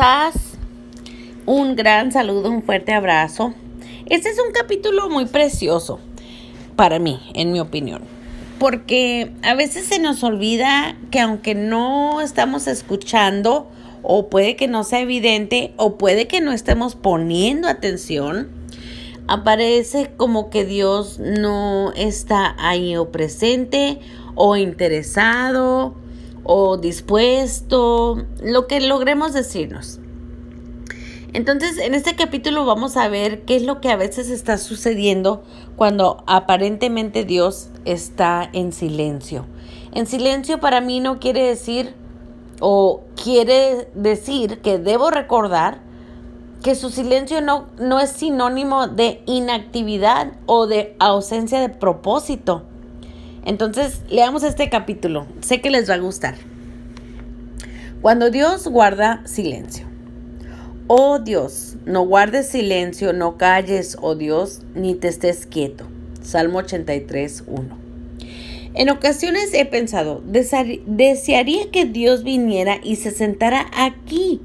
hermosas, un gran saludo, un fuerte abrazo. Este es un capítulo muy precioso para mí, en mi opinión, porque a veces se nos olvida que aunque no estamos escuchando, o puede que no sea evidente, o puede que no estemos poniendo atención, aparece como que Dios no está ahí o presente, o interesado, o dispuesto, lo que logremos decirnos. Entonces, en este capítulo vamos a ver qué es lo que a veces está sucediendo cuando aparentemente Dios está en silencio. En silencio para mí no quiere decir, o quiere decir que debo recordar que su silencio no es sinónimo de inactividad o de ausencia de propósito. Entonces, leamos este capítulo. Sé que les va a gustar. Cuando Dios guarda silencio. Oh Dios, no guardes silencio, no calles, oh Dios, ni te estés quieto. Salmo 83, 1. En ocasiones he pensado, desearía que Dios viniera y se sentara aquí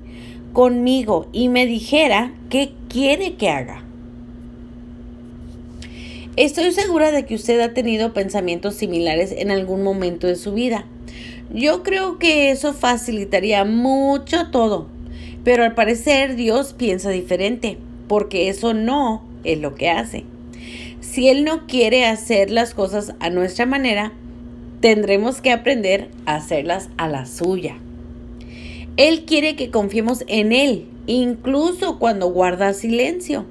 conmigo y me dijera qué quiere que haga. Estoy segura de que usted ha tenido pensamientos similares en algún momento de su vida. Yo creo que eso facilitaría mucho todo, pero al parecer Dios piensa diferente, porque eso no es lo que hace. Si Él no quiere hacer las cosas a nuestra manera, tendremos que aprender a hacerlas a la suya. Él quiere que confiemos en Él, incluso cuando guarda silencio.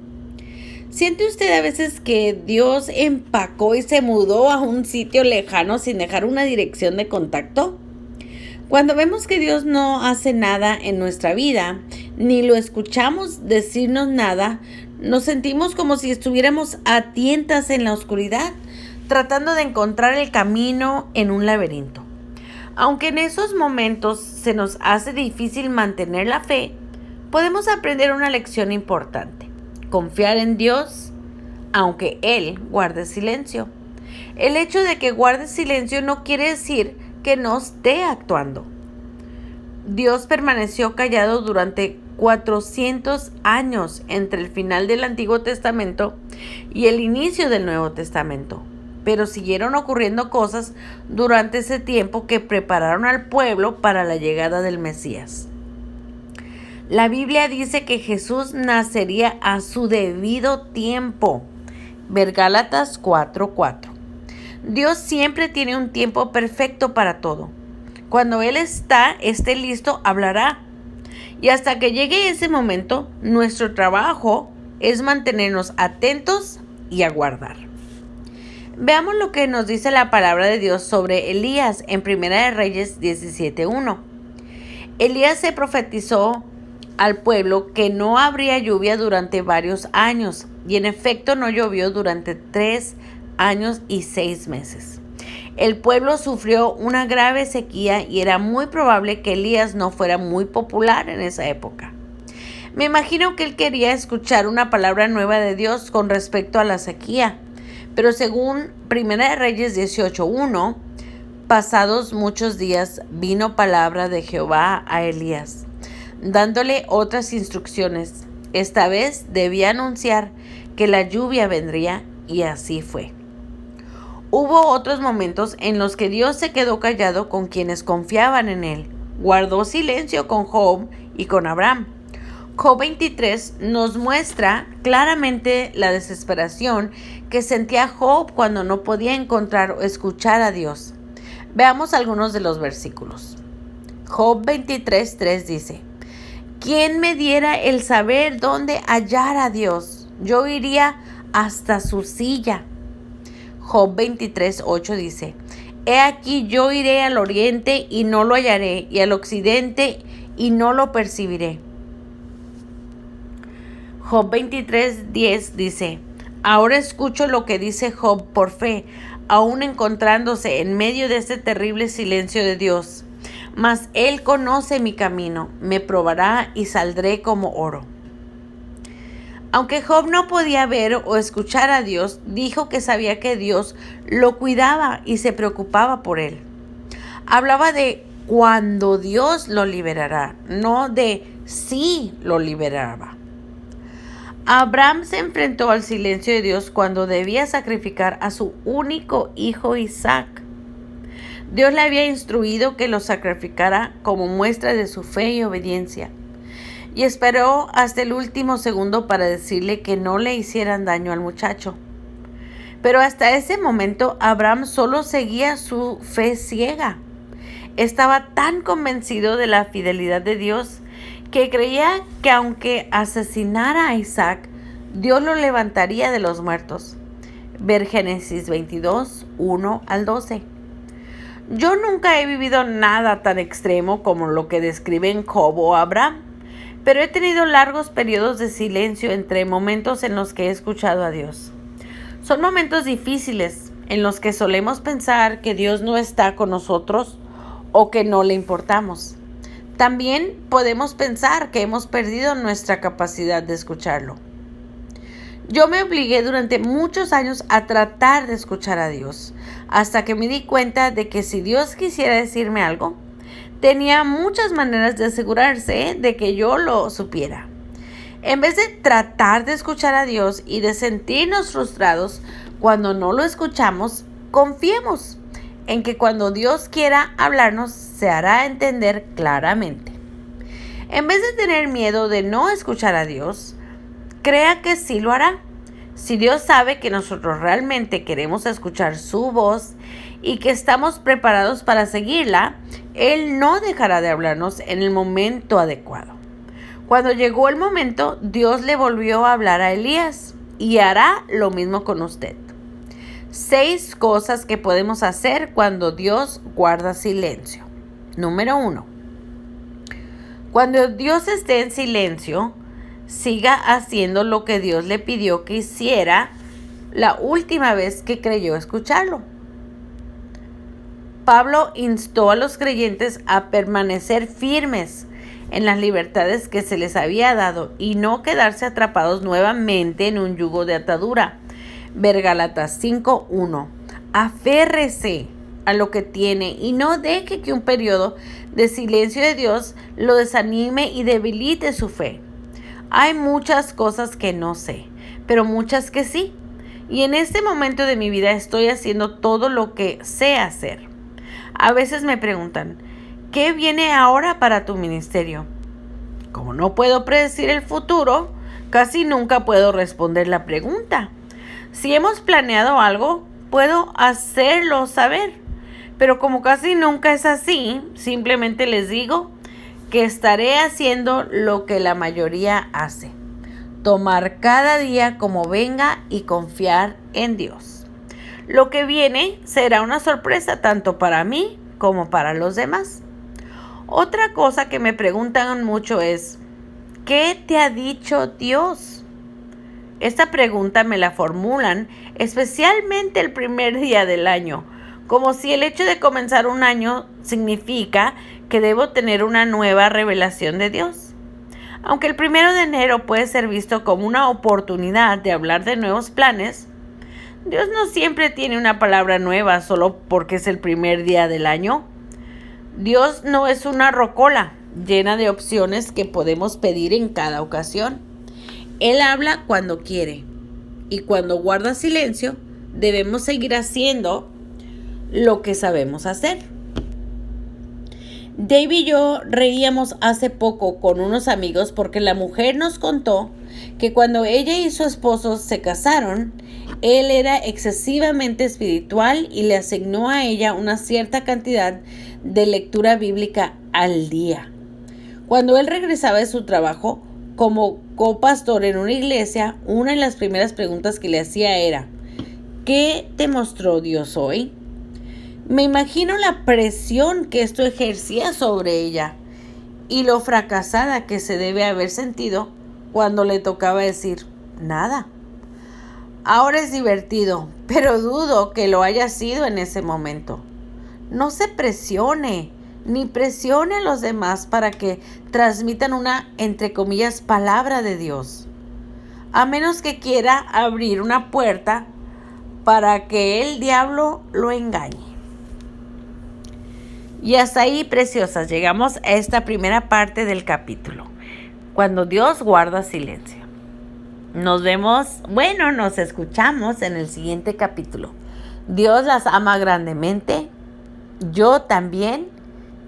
¿Siente usted a veces que Dios empacó y se mudó a un sitio lejano sin dejar una dirección de contacto? Cuando vemos que Dios no hace nada en nuestra vida, ni lo escuchamos decirnos nada, nos sentimos como si estuviéramos a tientas en la oscuridad, tratando de encontrar el camino en un laberinto. Aunque en esos momentos se nos hace difícil mantener la fe, podemos aprender una lección importante. Confiar en Dios, aunque Él guarde silencio. El hecho de que guarde silencio no quiere decir que no esté actuando. Dios permaneció callado durante 400 años entre el final del Antiguo Testamento y el inicio del Nuevo Testamento. Pero siguieron ocurriendo cosas durante ese tiempo que prepararon al pueblo para la llegada del Mesías. La Biblia dice que Jesús nacería a su debido tiempo. Ver Gálatas 4:4. Dios siempre tiene un tiempo perfecto para todo. Cuando Él esté listo, hablará. Y hasta que llegue ese momento, nuestro trabajo es mantenernos atentos y aguardar. Veamos lo que nos dice la palabra de Dios sobre Elías en 1 Reyes 17:1. Elías se profetizó al pueblo que no habría lluvia durante varios años, y en efecto no llovió durante 3 años y 6 meses. El pueblo sufrió una grave sequía y era muy probable que Elías no fuera muy popular en esa época. Me imagino que él quería escuchar una palabra nueva de Dios con respecto a la sequía, pero según 1 Reyes 18:1, pasados muchos días vino palabra de Jehová a Elías, dándole otras instrucciones. Esta vez debía anunciar que la lluvia vendría, y así fue. Hubo otros momentos en los que Dios se quedó callado con quienes confiaban en Él. Guardó silencio con Job y con Abraham. Job 23 nos muestra claramente la desesperación que sentía Job cuando no podía encontrar o escuchar a Dios. Veamos algunos de los versículos. Job 23:3 dice: ¿Quién me diera el saber dónde hallar a Dios? Yo iría hasta su silla. Job 23:8 dice: He aquí yo iré al oriente y no lo hallaré, y al occidente y no lo percibiré. Job 23:10 dice: Ahora escucho lo que dice Job por fe, aún encontrándose en medio de este terrible silencio de Dios. Mas Él conoce mi camino, me probará y saldré como oro. Aunque Job no podía ver o escuchar a Dios, dijo que sabía que Dios lo cuidaba y se preocupaba por él. Hablaba de cuando Dios lo liberará, no de sí lo liberaba. Abraham se enfrentó al silencio de Dios cuando debía sacrificar a su único hijo Isaac. Dios le había instruido que lo sacrificara como muestra de su fe y obediencia, y esperó hasta el último segundo para decirle que no le hicieran daño al muchacho. Pero hasta ese momento Abraham solo seguía su fe ciega. Estaba tan convencido de la fidelidad de Dios que creía que aunque asesinara a Isaac, Dios lo levantaría de los muertos. Ver Génesis 22, 1 al 12. Yo nunca he vivido nada tan extremo como lo que describen Job o Abraham, pero he tenido largos periodos de silencio entre momentos en los que he escuchado a Dios. Son momentos difíciles en los que solemos pensar que Dios no está con nosotros o que no le importamos. También podemos pensar que hemos perdido nuestra capacidad de escucharlo. Yo me obligué durante muchos años a tratar de escuchar a Dios, hasta que me di cuenta de que si Dios quisiera decirme algo, tenía muchas maneras de asegurarse de que yo lo supiera. En vez de tratar de escuchar a Dios y de sentirnos frustrados cuando no lo escuchamos, confiemos en que cuando Dios quiera hablarnos, se hará entender claramente. En vez de tener miedo de no escuchar a Dios, crea que sí lo hará. Si Dios sabe que nosotros realmente queremos escuchar su voz y que estamos preparados para seguirla, Él no dejará de hablarnos en el momento adecuado. Cuando llegó el momento, Dios le volvió a hablar a Elías y hará lo mismo con usted. 6 cosas que podemos hacer cuando Dios guarda silencio. Número 1. Cuando Dios esté en silencio, siga haciendo lo que Dios le pidió que hiciera la última vez que creyó escucharlo. Pablo instó a los creyentes a permanecer firmes en las libertades que se les había dado y no quedarse atrapados nuevamente en un yugo de atadura. Ver Gálatas 5:1. Aférrese a lo que tiene y no deje que un periodo de silencio de Dios lo desanime y debilite su fe. Hay muchas cosas que no sé, pero muchas que sí. Y en este momento de mi vida estoy haciendo todo lo que sé hacer. A veces me preguntan, ¿qué viene ahora para tu ministerio? Como no puedo predecir el futuro, casi nunca puedo responder la pregunta. Si hemos planeado algo, puedo hacerlo saber. Pero como casi nunca es así, simplemente les digo que estaré haciendo lo que la mayoría hace. Tomar cada día como venga y confiar en Dios. Lo que viene será una sorpresa tanto para mí como para los demás. Otra cosa que me preguntan mucho es, ¿qué te ha dicho Dios? Esta pregunta me la formulan especialmente el primer día del año, como si el hecho de comenzar un año significa que debo tener una nueva revelación de Dios. Aunque el 1 de enero puede ser visto como una oportunidad de hablar de nuevos planes, Dios no siempre tiene una palabra nueva solo porque es el primer día del año. Dios no es una rocola llena de opciones que podemos pedir en cada ocasión. Él habla cuando quiere y cuando guarda silencio debemos seguir haciendo lo que sabemos hacer. Dave y yo reíamos hace poco con unos amigos porque la mujer nos contó que cuando ella y su esposo se casaron, él era excesivamente espiritual y le asignó a ella una cierta cantidad de lectura bíblica al día. Cuando él regresaba de su trabajo como copastor en una iglesia, una de las primeras preguntas que le hacía era, ¿qué te mostró Dios hoy? Me imagino la presión que esto ejercía sobre ella y lo fracasada que se debe haber sentido cuando le tocaba decir nada. Ahora es divertido, pero dudo que lo haya sido en ese momento. No se presione, ni presione a los demás para que transmitan una, entre comillas, palabra de Dios. A menos que quiera abrir una puerta para que el diablo lo engañe. Y hasta ahí, preciosas, llegamos a esta primera parte del capítulo. cuando Dios guarda silencio. Nos escuchamos en el siguiente capítulo. Dios las ama grandemente, yo también,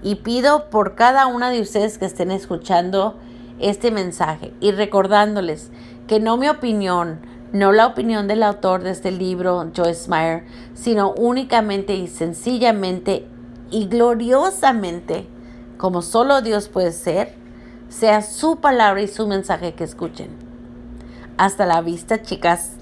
y pido por cada una de ustedes que estén escuchando este mensaje y recordándoles que no mi opinión, no la opinión del autor de este libro, Joyce Meyer, sino únicamente y sencillamente y gloriosamente, como solo Dios puede ser, sea su palabra y su mensaje que escuchen. Hasta la vista, chicas.